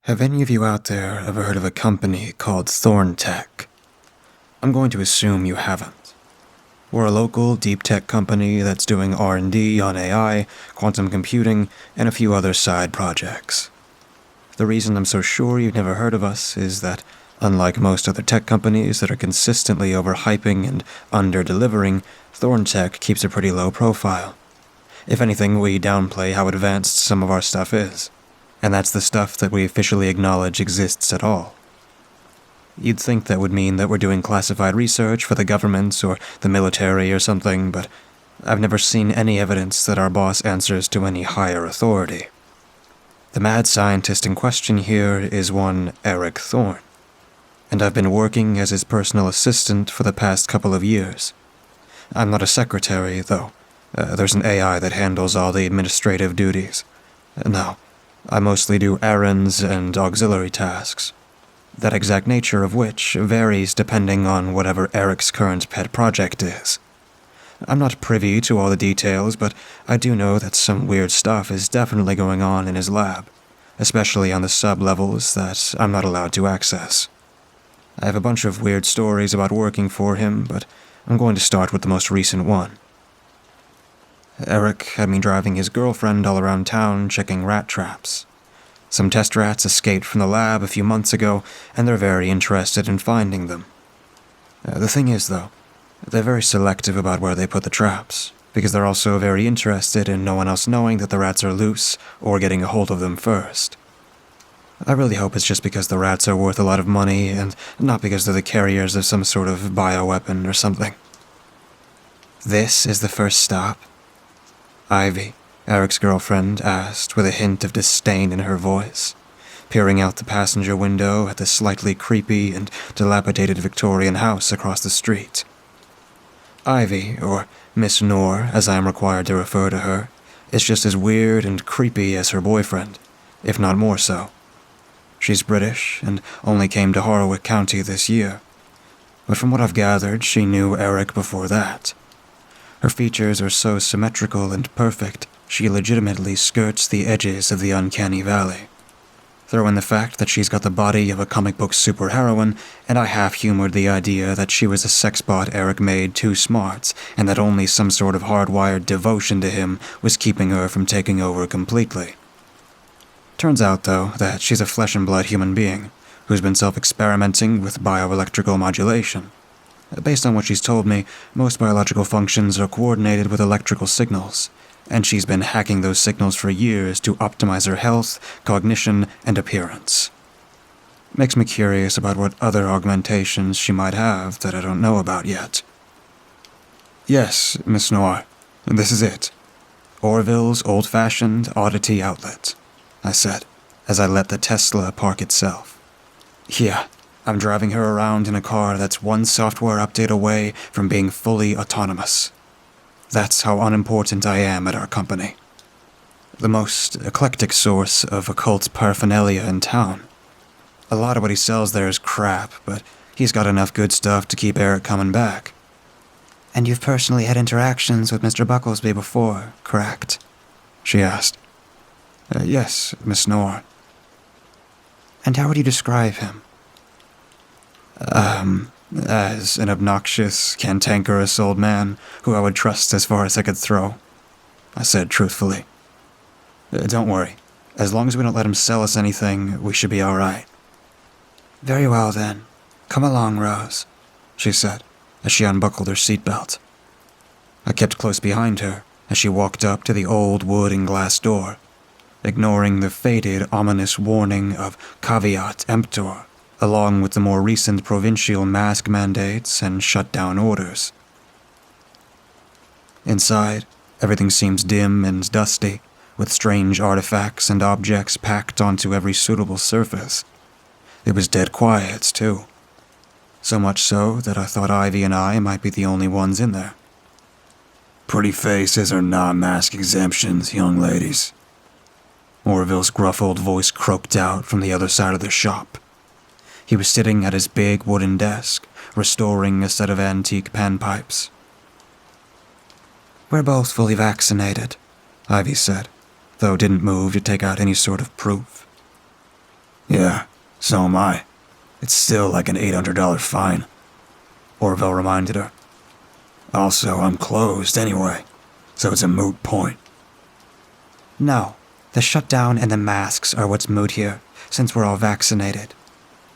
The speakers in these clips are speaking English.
Have any of you out there ever heard of a company called Thorn Tech? I'm going to assume you haven't. We're a local deep tech company that's doing R&D on AI, quantum computing, and a few other side projects. The reason I'm so sure you've never heard of us is that, unlike most other tech companies that are consistently overhyping and under-delivering, Thorn Tech keeps a pretty low profile. If anything, we downplay how advanced some of our stuff is. And that's the stuff that we officially acknowledge exists at all. You'd think that would mean that we're doing classified research for the government or the military or something, but I've never seen any evidence that our boss answers to any higher authority. The mad scientist in question here is one Eric Thorne, and I've been working as his personal assistant for the past couple of years. I'm not a secretary, though. There's an AI that handles all the administrative duties. No. I mostly do errands and auxiliary tasks, that exact nature of which varies depending on whatever Eric's current pet project is. I'm not privy to all the details, but I do know that some weird stuff is definitely going on in his lab, especially on the sub-levels that I'm not allowed to access. I have a bunch of weird stories about working for him, but I'm going to start with the most recent one. Eric had me driving his girlfriend all around town checking rat traps. Some test rats escaped from the lab a few months ago, and they're very interested in finding them. The thing is, though, they're very selective about where they put the traps, because they're also very interested in no one else knowing that the rats are loose or getting a hold of them first. I really hope it's just because the rats are worth a lot of money and not because they're the carriers of some sort of bioweapon or something. This is the first stop. Ivy, Eric's girlfriend, asked with a hint of disdain in her voice, peering out the passenger window at the slightly creepy and dilapidated Victorian house across the street. Ivy, or Miss Noor, as I am required to refer to her, is just as weird and creepy as her boyfriend, if not more so. She's British and only came to Harwick County this year, but from what I've gathered, she knew Eric before that. Her features are so symmetrical and perfect, she legitimately skirts the edges of the uncanny valley. Throw in the fact that she's got the body of a comic book superheroine, and I half-humored the idea that she was a sex bot Eric made too smart, and that only some sort of hardwired devotion to him was keeping her from taking over completely. Turns out, though, that she's a flesh-and-blood human being, who's been self-experimenting with bioelectrical modulation. Based on what she's told me, most biological functions are coordinated with electrical signals, and she's been hacking those signals for years to optimize her health, cognition, and appearance. Makes me curious about what other augmentations she might have that I don't know about yet. Yes, Miss Noir, this is it. Orville's old-fashioned oddity outlet, I said, as I let the Tesla park itself. Yeah. I'm driving her around in a car that's one software update away from being fully autonomous. That's how unimportant I am at our company. The most eclectic source of occult paraphernalia in town. A lot of what he sells there is crap, but he's got enough good stuff to keep Eric coming back. And you've personally had interactions with Mr. Bucklesby before, correct? She asked. Yes, Miss Noor. And how would you describe him? As an obnoxious, cantankerous old man who I would trust as far as I could throw, I said truthfully. Don't worry. As long as we don't let him sell us anything, we should be all right. Very well, then. Come along, Rose, she said, as she unbuckled her seatbelt. I kept close behind her as she walked up to the old wood and glass door, ignoring the faded, ominous warning of caveat emptor, along with the more recent provincial mask mandates and shutdown orders. Inside, everything seems dim and dusty, with strange artifacts and objects packed onto every suitable surface. It was dead quiet, too. So much so that I thought Ivy and I might be the only ones in there. Pretty faces are non-mask exemptions, young ladies. Orville's gruff old voice croaked out from the other side of the shop. He was sitting at his big wooden desk, restoring a set of antique panpipes. We're both fully vaccinated, Ivy said, though didn't move to take out any sort of proof. Yeah, so am I. It's still like an $800 fine, Orville reminded her. Also, I'm closed anyway, so it's a moot point. No, the shutdown and the masks are what's moot here, since we're all vaccinated.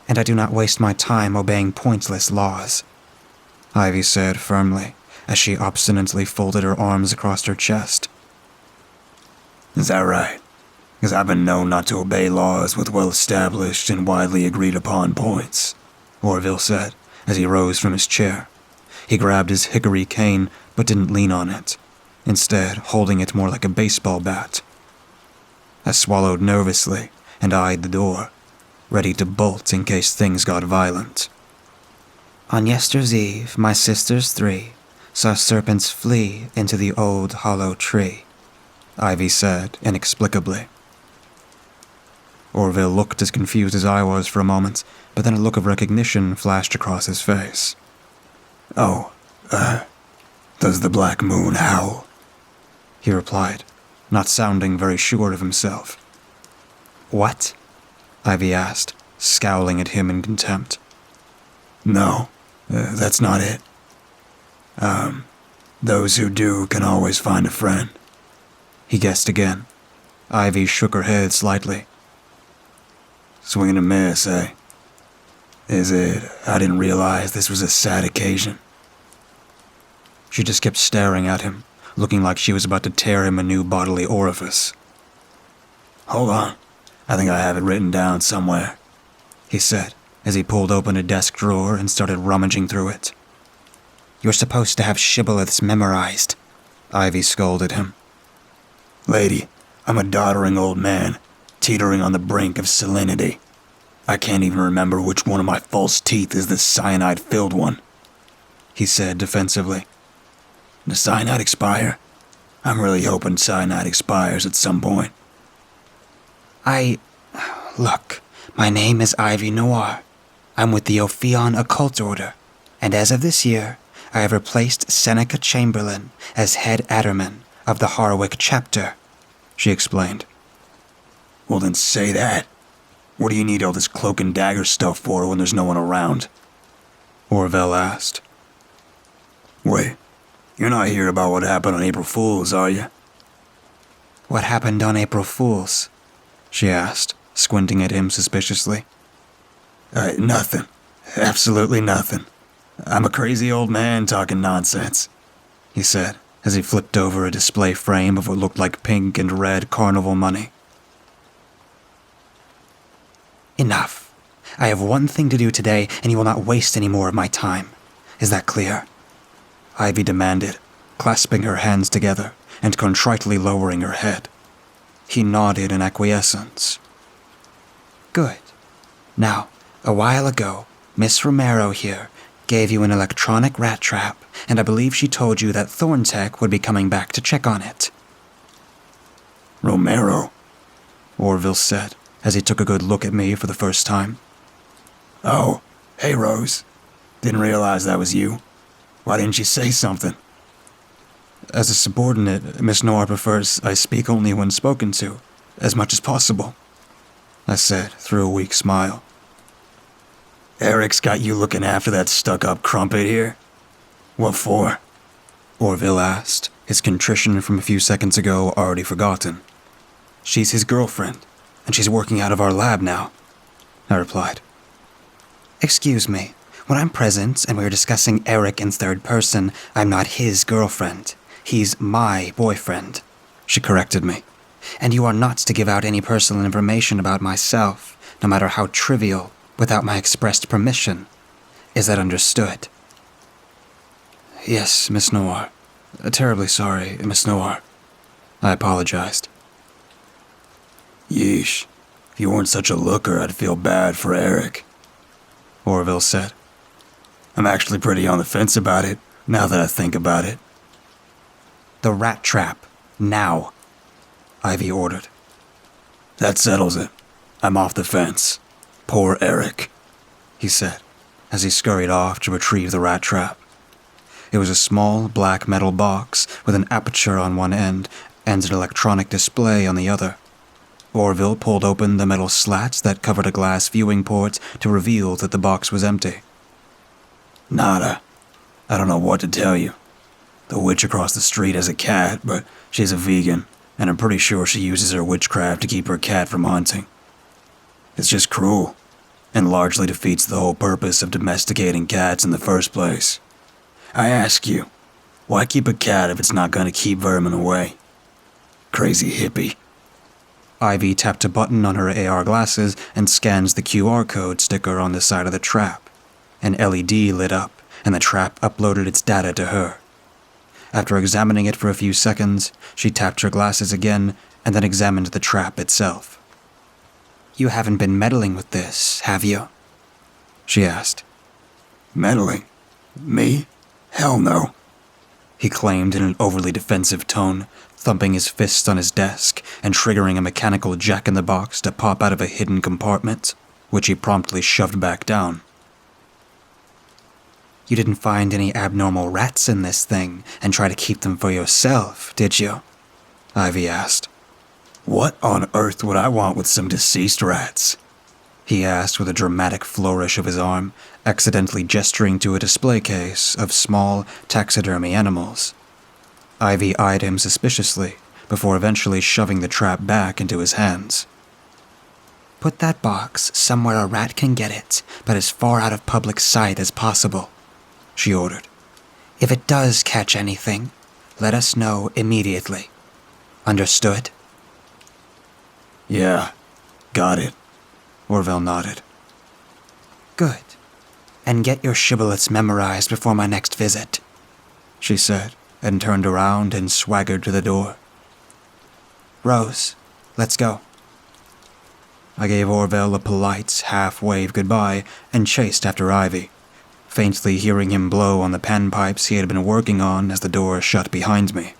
And I do not waste my time obeying pointless laws, Ivy said firmly, as she obstinately folded her arms across her chest. Is that right? Because I've been known not to obey laws with well-established and widely agreed-upon points, Orville said, as he rose from his chair. He grabbed his hickory cane, but didn't lean on it, instead holding it more like a baseball bat. I swallowed nervously and eyed the door, ready to bolt in case things got violent. On yesterday's eve, my sisters three saw serpents flee into the old hollow tree, Ivy said inexplicably. Orville looked as confused as I was for a moment, but then a look of recognition flashed across his face. Oh, does the black moon howl? He replied, not sounding very sure of himself. What? Ivy asked, scowling at him in contempt. No, that's not it. Those who do can always find a friend. He guessed again. Ivy shook her head slightly. Swing and a miss, eh? Is it, I didn't realize this was a sad occasion? She just kept staring at him, looking like she was about to tear him a new bodily orifice. Hold on, I think I have it written down somewhere, he said, as he pulled open a desk drawer and started rummaging through it. You're supposed to have shibboleths memorized, Ivy scolded him. Lady, I'm a doddering old man, teetering on the brink of salinity. I can't even remember which one of my false teeth is the cyanide-filled one, he said defensively. Does cyanide expire? I'm really hoping cyanide expires at some point. Look, my name is Ivy Noir. I'm with the Ophion Occult Order, and as of this year, I have replaced Seneca Chamberlain as head Adderman of the Harwick chapter, she explained. Well then say that. What do you need all this cloak and dagger stuff for when there's no one around? Orville asked. Wait, you're not here about what happened on April Fool's, are you? What happened on April Fool's? She asked, squinting at him suspiciously. Nothing. Absolutely nothing. I'm a crazy old man talking nonsense, he said, as he flipped over a display frame of what looked like pink and red carnival money. Enough. I have one thing to do today, and you will not waste any more of my time. Is that clear? Ivy demanded, clasping her hands together and contritely lowering her head. He nodded in acquiescence. Good. Now, a while ago, Miss Romero here gave you an electronic rat trap, and I believe she told you that Thorn Tech would be coming back to check on it. Romero? Orville said, as he took a good look at me for the first time. Oh, hey Rose. Didn't realize that was you. Why didn't you say something? As a subordinate, Miss Noir prefers I speak only when spoken to, as much as possible, I said through a weak smile. Eric's got you looking after that stuck-up crumpet here? What for? Orville asked, his contrition from a few seconds ago already forgotten. She's his girlfriend, and she's working out of our lab now, I replied. Excuse me, when I'm present and we're discussing Eric in third person, I'm not his girlfriend. He's my boyfriend, she corrected me. And you are not to give out any personal information about myself, no matter how trivial, without my expressed permission. Is that understood? Yes, Miss Noir. Terribly sorry, Miss Noir. I apologized. Yeesh. If you weren't such a looker, I'd feel bad for Eric, Orville said. I'm actually pretty on the fence about it, now that I think about it. The rat trap. Now, Ivy ordered. That settles it. I'm off the fence. Poor Eric, he said, as he scurried off to retrieve the rat trap. It was a small black metal box with an aperture on one end and an electronic display on the other. Orville pulled open the metal slats that covered a glass viewing port to reveal that the box was empty. Nada. I don't know what to tell you. The witch across the street has a cat, but she's a vegan, and I'm pretty sure she uses her witchcraft to keep her cat from hunting. It's just cruel, and largely defeats the whole purpose of domesticating cats in the first place. I ask you, why keep a cat if it's not going to keep vermin away? Crazy hippie. Ivy tapped a button on her AR glasses and scans the QR code sticker on the side of the trap. An LED lit up, and the trap uploaded its data to her. After examining it for a few seconds, she tapped her glasses again and then examined the trap itself. "You haven't been meddling with this, have you?" she asked. Meddling? Me? Hell no. He claimed in an overly defensive tone, thumping his fist on his desk and triggering a mechanical jack-in-the-box to pop out of a hidden compartment, which he promptly shoved back down. "You didn't find any abnormal rats in this thing and try to keep them for yourself, did you?" Ivy asked. What on earth would I want with some deceased rats? He asked with a dramatic flourish of his arm, accidentally gesturing to a display case of small taxidermy animals. Ivy eyed him suspiciously, before eventually shoving the trap back into his hands. "Put that box somewhere a rat can get it, but as far out of public sight as possible," she ordered. "If it does catch anything, let us know immediately. Understood?" Yeah, got it. Orville nodded. "Good. And get your shibboleths memorized before my next visit," she said, and turned around and swaggered to the door. "Rose, let's go." I gave Orville a polite half-wave goodbye and chased after Ivy, faintly hearing him blow on the panpipes he had been working on as the door shut behind me.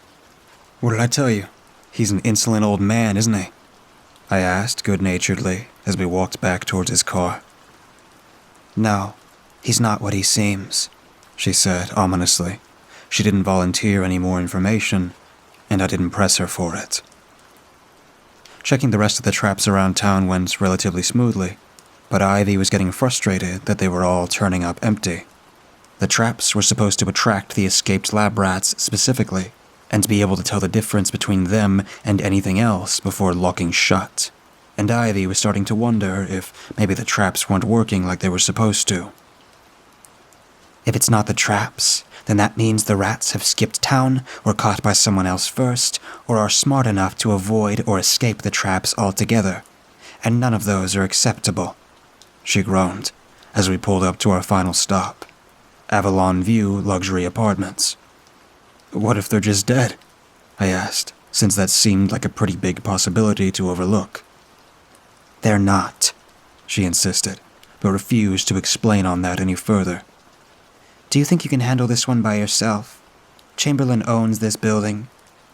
"What did I tell you? He's an insolent old man, isn't he?" I asked good-naturedly as we walked back towards his car. "No, he's not what he seems," she said ominously. She didn't volunteer any more information, and I didn't press her for it. Checking the rest of the traps around town went relatively smoothly, but Ivy was getting frustrated that they were all turning up empty. The traps were supposed to attract the escaped lab rats specifically, and be able to tell the difference between them and anything else before locking shut. And Ivy was starting to wonder if maybe the traps weren't working like they were supposed to. "If it's not the traps, then that means the rats have skipped town, were caught by someone else first, or are smart enough to avoid or escape the traps altogether. And none of those are acceptable," she groaned, as we pulled up to our final stop. Avalon View Luxury Apartments. "What if they're just dead?" I asked, since that seemed like a pretty big possibility to overlook. "They're not," she insisted, but refused to explain on that any further. "Do you think you can handle this one by yourself? Chamberlain owns this building.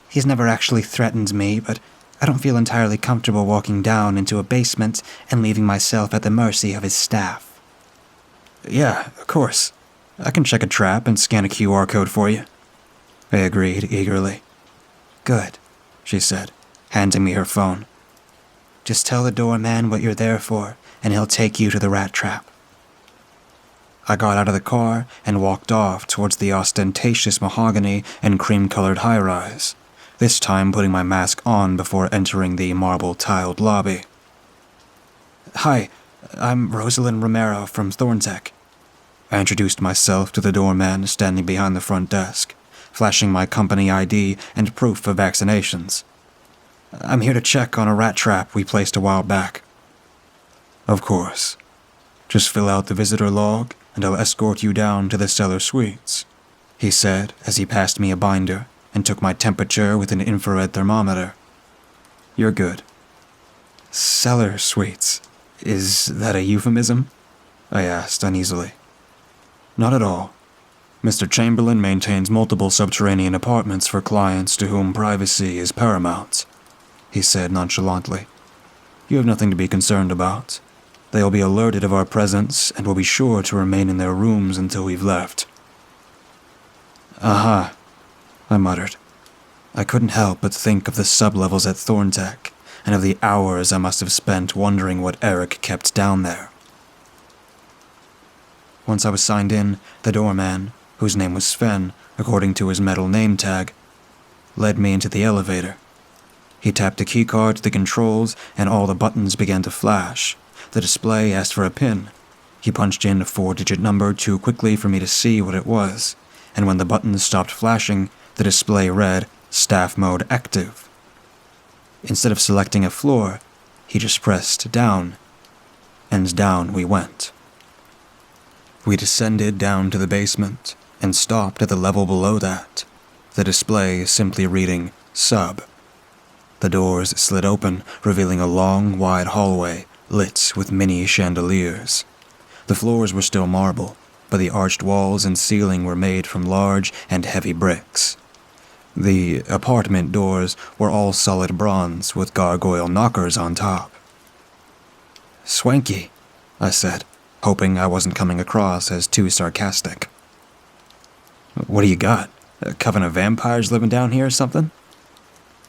He's never actually threatened me, but I don't feel entirely comfortable walking down into a basement and leaving myself at the mercy of his staff." "Yeah, of course. I can check a trap and scan a QR code for you," I agreed eagerly. "Good," she said, handing me her phone. "Just tell the doorman what you're there for, and he'll take you to the rat trap." I got out of the car and walked off towards the ostentatious mahogany and cream-colored high-rise, this time putting my mask on before entering the marble-tiled lobby. "Hi, I'm Rosalind Romero from Thorn Tech." I introduced myself to the doorman standing behind the front desk, flashing my company ID and proof of vaccinations. "I'm here to check on a rat trap we placed a while back." "Of course. Just fill out the visitor log, and I'll escort you down to the cellar suites," he said as he passed me a binder and took my temperature with an infrared thermometer. "You're good." "Cellar suites? Is that a euphemism?" I asked uneasily. "Not at all. Mr. Chamberlain maintains multiple subterranean apartments for clients to whom privacy is paramount," he said nonchalantly. "You have nothing to be concerned about. They'll be alerted of our presence and will be sure to remain in their rooms until we've left." "Aha," I muttered. I couldn't help but think of the sublevels at Thorn Tech, and of the hours I must have spent wondering what Eric kept down there. Once I was signed in, the doorman, whose name was Sven, according to his metal name tag, led me into the elevator. He tapped a keycard to the controls, and all the buttons began to flash. The display asked for a PIN. He punched in a 4-digit number too quickly for me to see what it was, and when the buttons stopped flashing, the display read, Staff Mode Active. Instead of selecting a floor, he just pressed down, and down we went. We descended down to the basement, and stopped at the level below that, the display simply reading, Sub. The doors slid open, revealing a long, wide hallway lit with many chandeliers. The floors were still marble, but the arched walls and ceiling were made from large and heavy bricks. The apartment doors were all solid bronze with gargoyle knockers on top. "Swanky," I said, hoping I wasn't coming across as too sarcastic. "What do you got? A coven of vampires living down here or something?"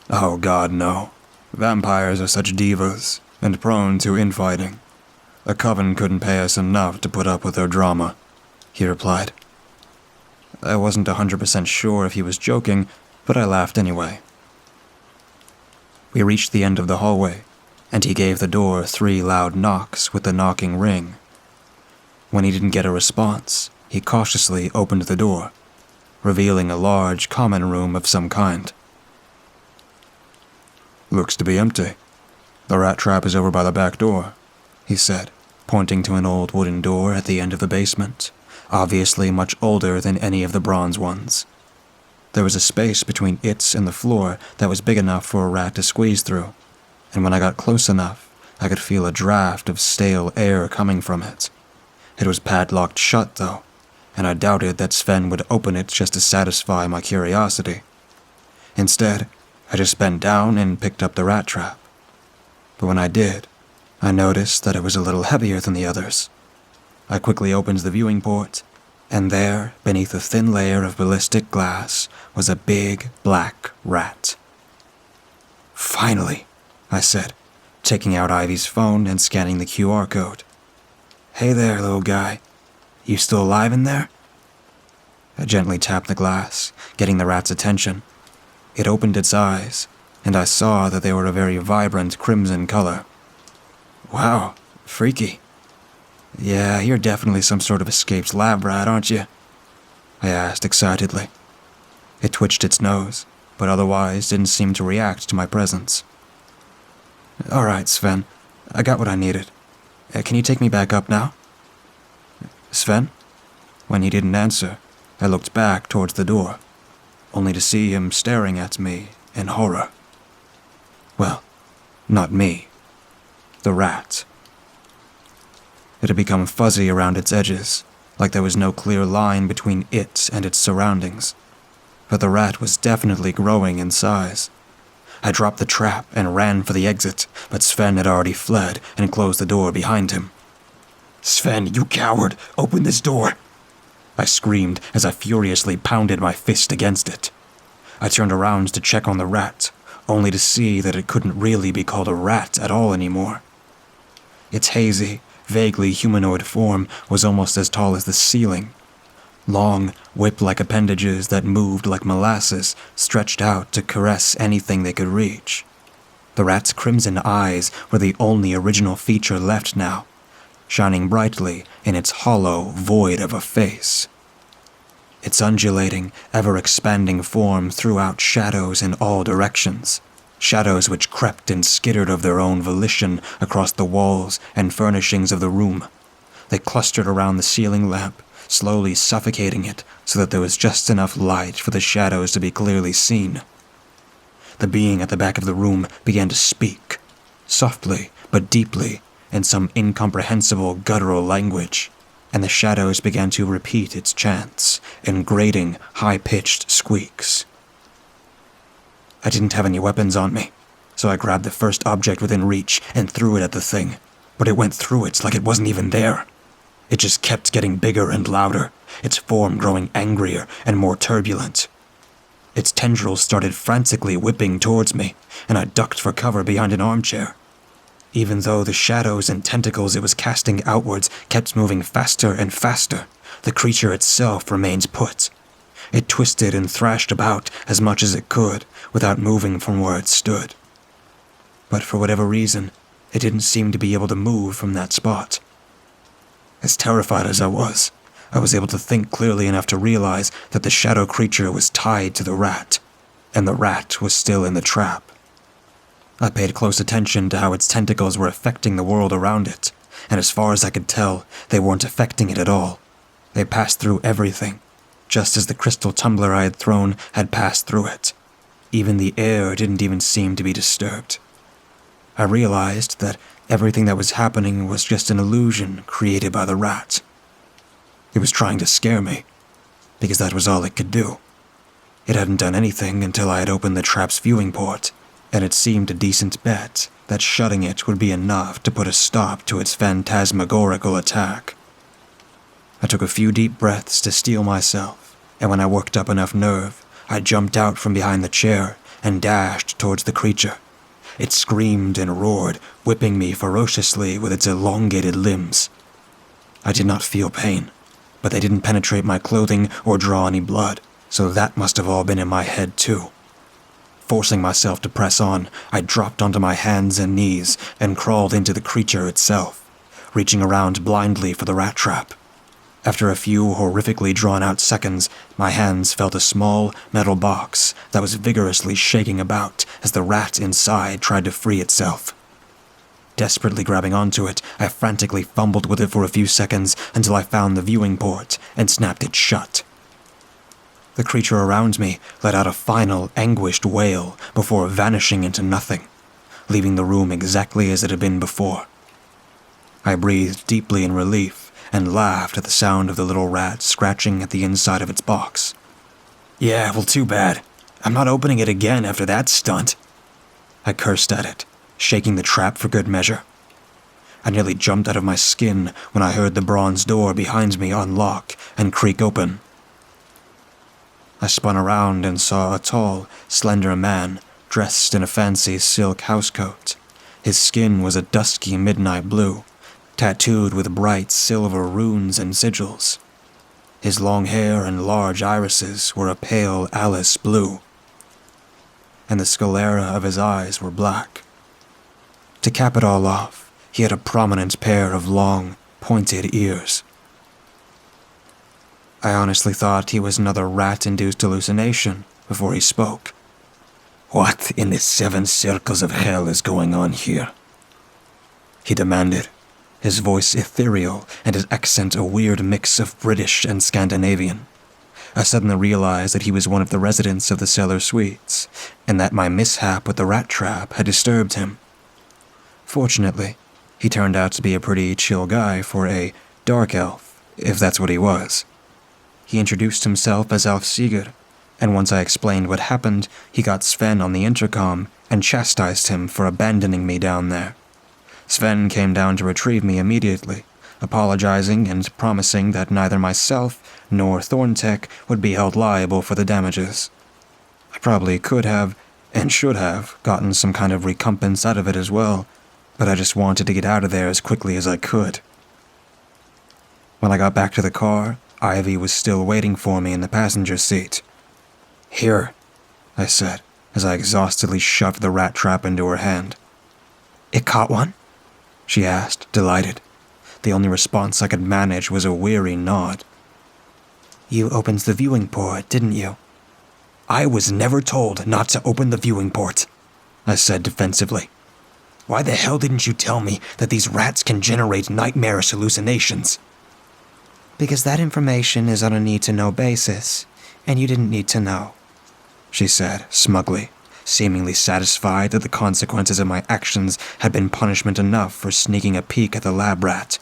"Oh God, no. Vampires are such divas, and prone to infighting. A coven couldn't pay us enough to put up with their drama," he replied. I wasn't 100% sure if he was joking, but I laughed anyway. We reached the end of the hallway, and he gave the door 3 loud knocks with the knocking ring. When he didn't get a response, he cautiously opened the door, revealing a large common room of some kind. "Looks to be empty. The rat trap is over by the back door," he said, pointing to an old wooden door at the end of the basement, obviously much older than any of the bronze ones. There was a space between it and the floor that was big enough for a rat to squeeze through, and when I got close enough, I could feel a draft of stale air coming from it. It was padlocked shut, though, and I doubted that Sven would open it just to satisfy my curiosity. Instead, I just bent down and picked up the rat trap. But when I did, I noticed that it was a little heavier than the others. I quickly opened the viewing port, and there, beneath a thin layer of ballistic glass, was a big black rat. "Finally," I said, taking out Ivy's phone and scanning the QR code. "Hey there, little guy. You still alive in there?" I gently tapped the glass, getting the rat's attention. It opened its eyes, and I saw that they were a very vibrant crimson color. "Wow, freaky. Yeah, you're definitely some sort of escaped lab rat, aren't you?" I asked excitedly. It twitched its nose, but otherwise didn't seem to react to my presence. "All right, Sven, I got what I needed. Can you take me back up now?" "Sven?" When he didn't answer, I looked back towards the door, only to see him staring at me in horror. Well, not me. The rat. It had become fuzzy around its edges, like there was no clear line between it and its surroundings. But the rat was definitely growing in size. I dropped the trap and ran for the exit, but Sven had already fled and closed the door behind him. "Sven, you coward! Open this door!" I screamed as I furiously pounded my fist against it. I turned around to check on the rat, only to see that it couldn't really be called a rat at all anymore. Its hazy, vaguely humanoid form was almost as tall as the ceiling. Long, whip-like appendages that moved like molasses stretched out to caress anything they could reach. The rat's crimson eyes were the only original feature left now, shining brightly in its hollow void of a face. Its undulating, ever-expanding form threw out shadows in all directions, shadows which crept and skittered of their own volition across the walls and furnishings of the room. They clustered around the ceiling lamp, slowly suffocating it so that there was just enough light for the shadows to be clearly seen. The being at the back of the room began to speak, softly but deeply, in some incomprehensible guttural language, and the shadows began to repeat its chants in grating, high-pitched squeaks. I didn't have any weapons on me, so I grabbed the first object within reach and threw it at the thing, but it went through it like it wasn't even there. It just kept getting bigger and louder, its form growing angrier and more turbulent. Its tendrils started frantically whipping towards me, and I ducked for cover behind an armchair. Even though the shadows and tentacles it was casting outwards kept moving faster and faster, the creature itself remained put. It twisted and thrashed about as much as it could without moving from where it stood. But for whatever reason, it didn't seem to be able to move from that spot. As terrified as I was able to think clearly enough to realize that the shadow creature was tied to the rat, and the rat was still in the trap. I paid close attention to how its tentacles were affecting the world around it, and as far as I could tell, they weren't affecting it at all. They passed through everything, just as the crystal tumbler I had thrown had passed through it. Even the air didn't even seem to be disturbed. I realized that everything that was happening was just an illusion created by the rat. It was trying to scare me, because that was all it could do. It hadn't done anything until I had opened the trap's viewing port, and it seemed a decent bet that shutting it would be enough to put a stop to its phantasmagorical attack. I took a few deep breaths to steel myself, and when I worked up enough nerve, I jumped out from behind the chair and dashed towards the creature. It screamed and roared, whipping me ferociously with its elongated limbs. I did not feel pain, but they didn't penetrate my clothing or draw any blood, so that must have all been in my head too. Forcing myself to press on, I dropped onto my hands and knees and crawled into the creature itself, reaching around blindly for the rat trap. After a few horrifically drawn-out seconds, my hands felt a small metal box that was vigorously shaking about as the rat inside tried to free itself. Desperately grabbing onto it, I frantically fumbled with it for a few seconds until I found the viewing port and snapped it shut. The creature around me let out a final, anguished wail before vanishing into nothing, leaving the room exactly as it had been before. I breathed deeply in relief and laughed at the sound of the little rat scratching at the inside of its box. Yeah, well, too bad. I'm not opening it again after that stunt. I cursed at it, shaking the trap for good measure. I nearly jumped out of my skin when I heard the bronze door behind me unlock and creak open. I spun around and saw a tall, slender man dressed in a fancy silk housecoat. His skin was a dusky midnight blue, tattooed with bright silver runes and sigils. His long hair and large irises were a pale Alice blue, and the sclera of his eyes were black. To cap it all off, he had a prominent pair of long, pointed ears. I honestly thought he was another rat-induced hallucination before he spoke. What in the 7 circles of hell is going on here? He demanded, his voice ethereal and his accent a weird mix of British and Scandinavian. I suddenly realized that he was one of the residents of the cellar suites, and that my mishap with the rat trap had disturbed him. Fortunately, he turned out to be a pretty chill guy for a dark elf, if that's what he was. He introduced himself as Alf Sigurd, and once I explained what happened, he got Sven on the intercom and chastised him for abandoning me down there. Sven came down to retrieve me immediately, apologizing and promising that neither myself nor Thorn Tech would be held liable for the damages. I probably could have, and should have, gotten some kind of recompense out of it as well, but I just wanted to get out of there as quickly as I could. When I got back to the car, Ivy was still waiting for me in the passenger seat. Here, I said, as I exhaustedly shoved the rat trap into her hand. It caught one? She asked, delighted. The only response I could manage was a weary nod. You opened the viewing port, didn't you? I was never told not to open the viewing port, I said defensively. Why the hell didn't you tell me that these rats can generate nightmarish hallucinations? Because that information is on a need-to-know basis, and you didn't need to know, she said, smugly, seemingly satisfied that the consequences of my actions had been punishment enough for sneaking a peek at the lab rat.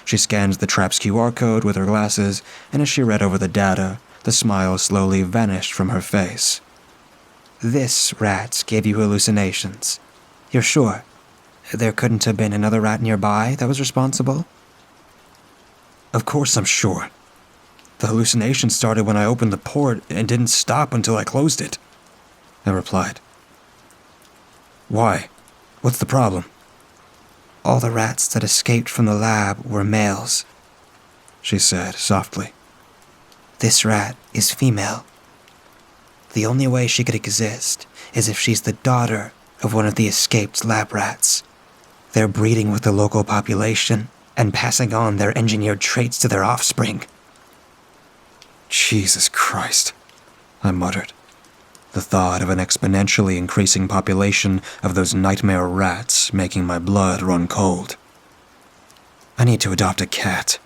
She scanned the trap's QR code with her glasses, and as she read over the data, the smile slowly vanished from her face. This rat gave you hallucinations. You're sure? There couldn't have been another rat nearby that was responsible? Of course I'm sure. The hallucination started when I opened the port and didn't stop until I closed it, I replied. Why? What's the problem? All the rats that escaped from the lab were males, she said softly. This rat is female. The only way she could exist is if she's the daughter of one of the escaped lab rats. They're breeding with the local population and passing on their engineered traits to their offspring. Jesus Christ, I muttered. The thought of an exponentially increasing population of those nightmare rats making my blood run cold. I need to adopt a cat,